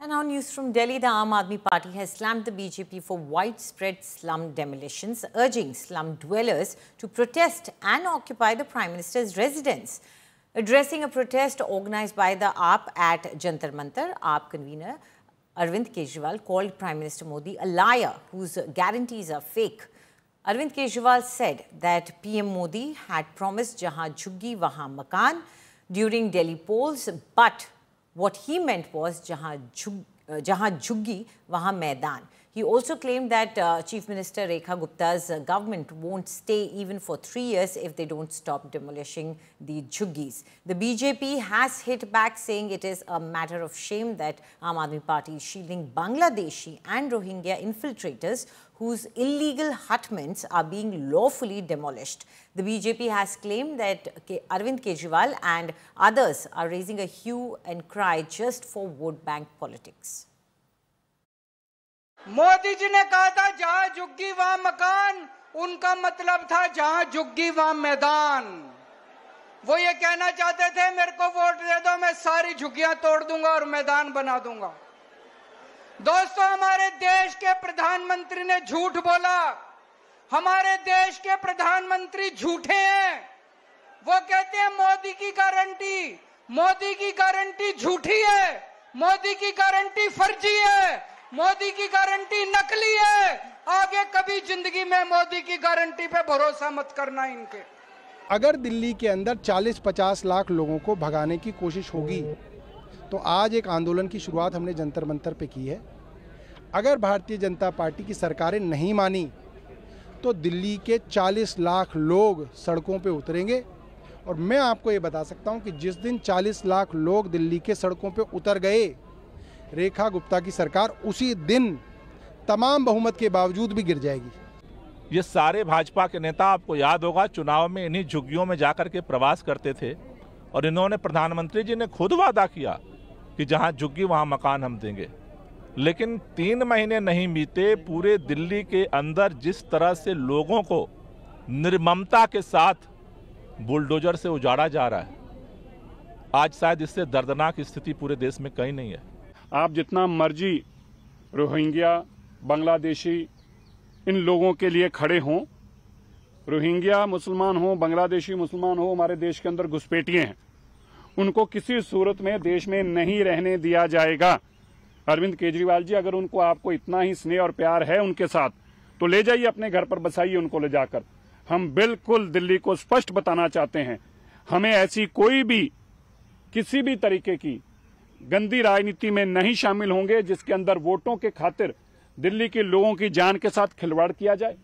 And now news from Delhi. The Aam Aadmi Party has slammed the BJP for widespread slum demolitions, urging slum dwellers to protest and occupy the Prime Minister's residence. Addressing a protest organized by the AAP at Jantar Mantar, AAP convener Arvind Kejriwal called Prime Minister Modi a liar whose guarantees are fake. Arvind Kejriwal said that PM Modi had promised "Jahan jhuggi wahan makan" during Delhi polls, but what he meant was "Jahan jhuggi wahan maidan." He also claimed that Chief Minister Rekha Gupta's government won't stay even for 3 years if they don't stop demolishing the jhuggis. The BJP has hit back, saying it is a matter of shame that Aam Aadmi Party is shielding Bangladeshi and Rohingya infiltrators whose illegal hutments are being lawfully demolished. The BJP has claimed that Arvind Kejriwal and others are raising a hue and cry just for vote bank politics. Modi ji ने कहा था जहां झुग्गी वहां मकान, उनका मतलब था जहां झुग्गी वहां मैदान। वो ये कहना चाहते थे मेरे को वोट दे दो, मैं सारी झुग्गियां तोड़ दूंगा और मैदान बना दूंगा। दोस्तों, हमारे देश के प्रधानमंत्री ने झूठ बोला। हमारे देश के प्रधानमंत्री झूठे हैं। वो कहते हैं मोदी की गारंटी झूठी है, मोदी की गारंटी फर्जी है, मोदी की गारंटी नकली है। आगे कभी जिंदगी में मोदी की गारंटी पे भरोसा मत करना इनके। अगर दिल्ली के अंदर 40-50 लाख लोगों को भगाने की कोशिश होगी तो आज एक आंदोलन की शुरुआत हमने जंतर मंतर पे की है। अगर भारतीय जनता पार्टी की सरकारें नहीं मानी तो दिल्ली के 40 लाख लोग सड़कों पे उतरेंगे। और मैं आपको ये बता सकता हूँ कि जिस दिन 40 लाख लोग दिल्ली के सड़कों पे उतर गए, रेखा गुप्ता की सरकार उसी दिन तमाम बहुमत के बावजूद भी गिर जाएगी। ये सारे भाजपा के नेता, आपको याद होगा, चुनाव में इन्हीं झुग्गियों में जाकर के प्रवास करते थे और इन्होंने प्रधानमंत्री जी ने खुद वादा किया कि जहां झुग्गी वहां मकान हम देंगे। लेकिन 3 महीने नहीं बीते, पूरे दिल्ली के अंदर जिस तरह से लोगों को निर्ममता के साथ बुलडोजर से उजाड़ा जा रहा है, आज शायद इससे दर्दनाक स्थिति पूरे देश में कहीं नहीं है। आप जितना मर्जी रोहिंग्या, बांग्लादेशी इन लोगों के लिए खड़े हों, रोहिंग्या मुसलमान हो, बांग्लादेशी मुसलमान हो, हमारे देश के अंदर घुसपैठिए हैं, उनको किसी सूरत में देश में नहीं रहने दिया जाएगा। अरविंद केजरीवाल जी, अगर उनको आपको इतना ही स्नेह और प्यार है उनके साथ तो ले जाइए, अपने घर पर बसाइए उनको ले जाकर। हम बिल्कुल दिल्ली को स्पष्ट बताना चाहते हैं, हमें ऐसी कोई भी किसी भी तरीके की गंदी राजनीति में नहीं शामिल होंगे जिसके अंदर वोटों के खातिर दिल्ली के लोगों की जान के साथ खिलवाड़ किया जाए।